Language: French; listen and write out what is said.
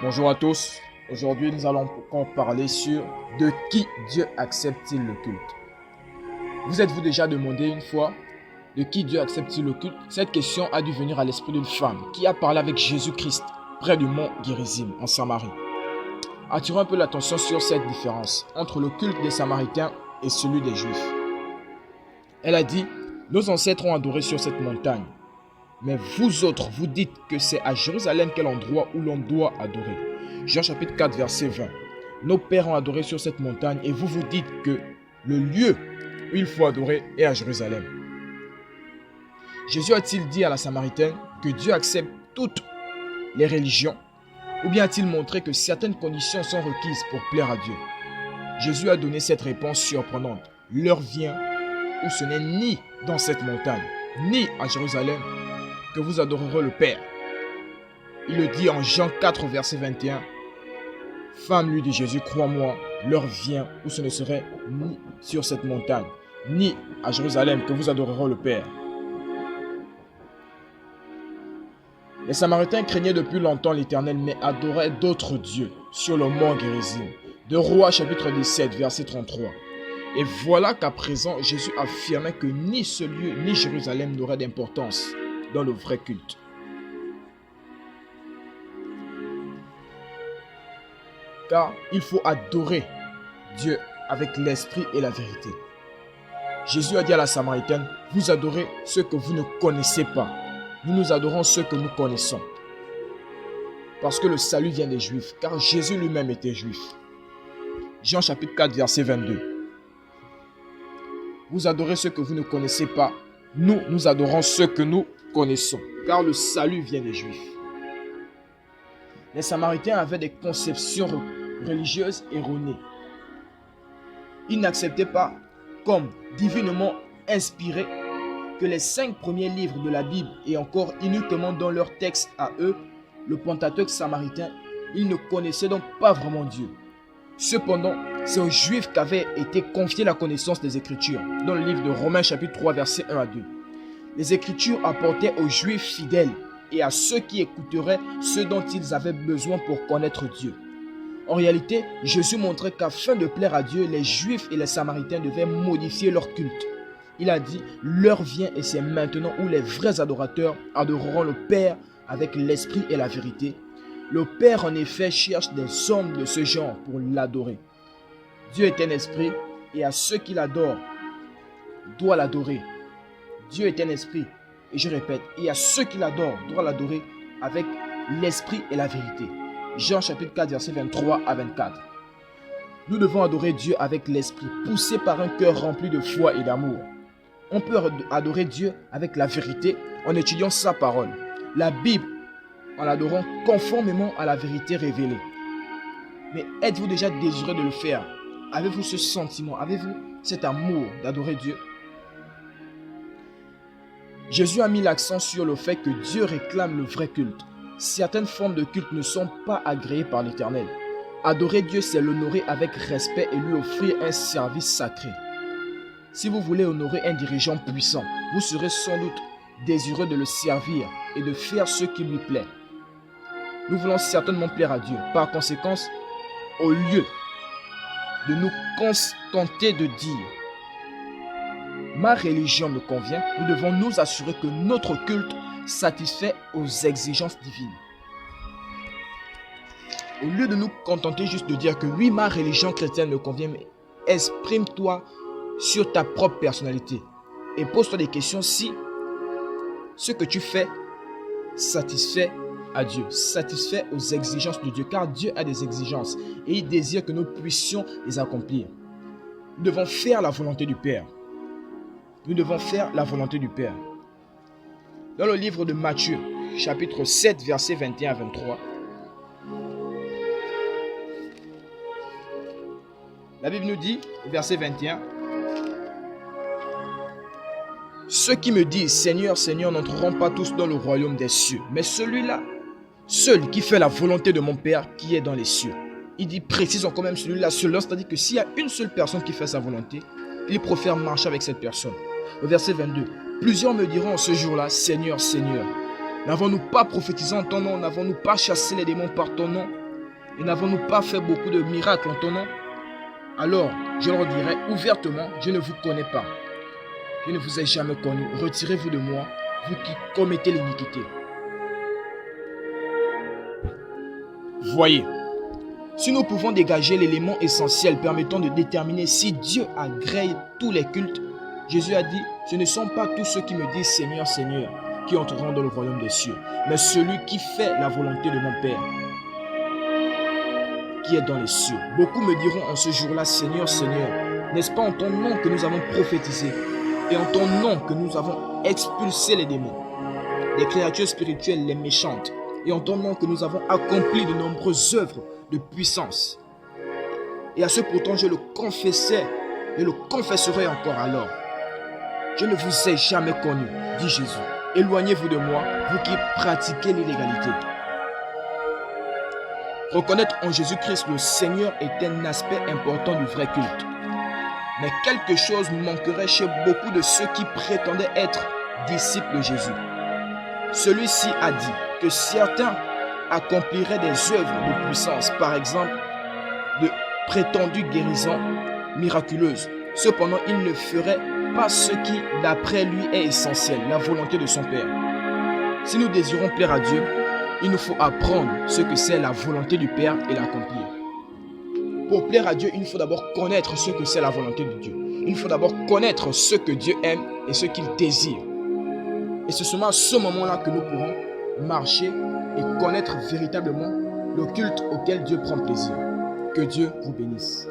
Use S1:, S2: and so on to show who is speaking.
S1: Bonjour à tous. Aujourd'hui, nous allons encore parler sur de qui Dieu accepte-t-il le culte. Vous êtes-vous déjà demandé une fois de qui Dieu accepte-t-il le culte? Cette question a dû venir à l'esprit d'une femme qui a parlé avec Jésus-Christ près du mont Guérizim en Samarie. Attirons un peu l'attention sur cette différence entre le culte des Samaritains et celui des Juifs. Elle a dit: nos ancêtres ont adoré sur cette montagne. Mais vous autres, vous dites que c'est à Jérusalem quel endroit où l'on doit adorer. Jean chapitre 4, verset 20. Nos pères ont adoré sur cette montagne et vous vous dites que le lieu où il faut adorer est à Jérusalem. Jésus a-t-il dit à la Samaritaine que Dieu accepte toutes les religions, ou bien a-t-il montré que certaines conditions sont requises pour plaire à Dieu? Jésus a donné cette réponse surprenante. L'heure vient où ce n'est ni dans cette montagne, ni à Jérusalem que vous adorerez le Père. Il le dit en Jean 4, verset 21. Femme, lui dit Jésus, crois-moi, l'heure vient où ce ne serait ni sur cette montagne, ni à Jérusalem que vous adorerez le Père. Les Samaritains craignaient depuis longtemps l'Éternel, mais adoraient d'autres dieux sur le mont Guérizim. De Rois chapitre 17, verset 33. Et voilà qu'à présent, Jésus affirmait que ni ce lieu, ni Jérusalem n'auraient d'importance dans le vrai culte. Car il faut adorer Dieu avec l'esprit et la vérité. Jésus a dit à la Samaritaine: vous adorez ce que vous ne connaissez pas. Nous adorons ce que nous connaissons. Parce que le salut vient des Juifs, car Jésus lui-même était juif. Jean chapitre 4, verset 22. Vous adorez ce que vous ne connaissez pas. Nous adorons ce que nous connaissons, car le salut vient des Juifs. Les Samaritains avaient des conceptions religieuses erronées. Ils n'acceptaient pas comme divinement inspirés que les 5 premiers livres de la Bible et encore uniquement dans leur texte à eux, le Pentateuque samaritain, ils ne connaissaient donc pas vraiment Dieu. Cependant, c'est aux Juifs qu'avait été confiée la connaissance des Écritures, dans le livre de Romains chapitre 3, versets 1 à 2. Les Écritures apportaient aux Juifs fidèles et à ceux qui écouteraient ce dont ils avaient besoin pour connaître Dieu. En réalité, Jésus montrait qu'afin de plaire à Dieu, les Juifs et les Samaritains devaient modifier leur culte. Il a dit: l'heure vient et c'est maintenant où les vrais adorateurs adoreront le Père avec l'esprit et la vérité. Le Père en effet cherche des hommes de ce genre pour l'adorer. Dieu est un esprit et à ceux qui l'adorent doit l'adorer. Dieu est un esprit et je répète, et à ceux qui l'adorent doit l'adorer avec l'esprit et la vérité. Jean chapitre 4 verset 23 à 24. Nous devons adorer Dieu avec l'esprit, poussé par un cœur rempli de foi et d'amour. On peut adorer Dieu avec la vérité en étudiant sa parole, la Bible, en l'adorant conformément à la vérité révélée. Mais êtes-vous déjà désireux de le faire? Avez-vous ce sentiment? Avez-vous cet amour d'adorer Dieu? Jésus a mis l'accent sur le fait que Dieu réclame le vrai culte. Certaines formes de culte ne sont pas agréées par l'Éternel. Adorer Dieu, c'est l'honorer avec respect et lui offrir un service sacré. Si vous voulez honorer un dirigeant puissant, vous serez sans doute désireux de le servir et de faire ce qui lui plaît. Nous voulons certainement plaire à Dieu. Par conséquent, au lieu de nous contenter de dire « ma religion me convient », nous devons nous assurer que notre culte satisfait aux exigences divines. Au lieu de nous contenter juste de dire que oui, ma religion chrétienne me convient, mais exprime-toi sur ta propre personnalité et pose-toi des questions si ce que tu fais satisfait à Dieu, satisfait aux exigences de Dieu, car Dieu a des exigences et il désire que nous puissions les accomplir. Nous devons faire la volonté du Père. Nous devons faire la volonté du Père. Dans le livre de Matthieu, chapitre 7, versets 21 à 23, la Bible nous dit, verset 21, « Ceux qui me disent, Seigneur, Seigneur, n'entreront pas tous dans le royaume des cieux, mais celui-là, seul qui fait la volonté de mon Père qui est dans les cieux. » Il dit, précisons quand même celui-là, seul, c'est-à-dire que s'il y a une seule personne qui fait sa volonté, il préfère marcher avec cette personne. Le verset 22, « Plusieurs me diront ce jour-là, Seigneur, Seigneur, n'avons-nous pas prophétisé en ton nom, n'avons-nous pas chassé les démons par ton nom, Et n'avons-nous pas fait beaucoup de miracles en ton nom? Alors, je leur dirai ouvertement, je ne vous connais pas. Je ne vous ai jamais connu. Retirez-vous de moi, vous qui commettez l'iniquité. Voyez, si nous pouvons dégager l'élément essentiel permettant de déterminer si Dieu agrée tous les cultes, Jésus a dit, ce ne sont pas tous ceux qui me disent Seigneur, Seigneur, qui entreront dans le royaume des cieux, mais celui qui fait la volonté de mon Père, qui est dans les cieux. Beaucoup me diront en ce jour-là, Seigneur, Seigneur, n'est-ce pas en ton nom que nous avons prophétisé et en ton nom que nous avons expulsé les démons, les créatures spirituelles, les méchantes, et en ton nom que nous avons accompli de nombreuses œuvres de puissance. Et à ce pourtant je le confessais et le confesserai encore alors. Je ne vous ai jamais connu, dit Jésus. Éloignez-vous de moi, vous qui pratiquez l'illégalité. Reconnaître en Jésus-Christ le Seigneur est un aspect important du vrai culte. Mais quelque chose manquerait chez beaucoup de ceux qui prétendaient être disciples de Jésus. Celui-ci a dit que certains accompliraient des œuvres de puissance, par exemple de prétendues guérisons miraculeuses. Cependant, il ne ferait pas ce qui, d'après lui, est essentiel, la volonté de son Père. Si nous désirons plaire à Dieu, il nous faut apprendre ce que c'est la volonté du Père et l'accomplir. Pour plaire à Dieu, il faut d'abord connaître ce que c'est la volonté de Dieu. Il faut d'abord connaître ce que Dieu aime et ce qu'il désire. Et c'est seulement à ce moment-là que nous pourrons marcher et connaître véritablement le culte auquel Dieu prend plaisir. Que Dieu vous bénisse.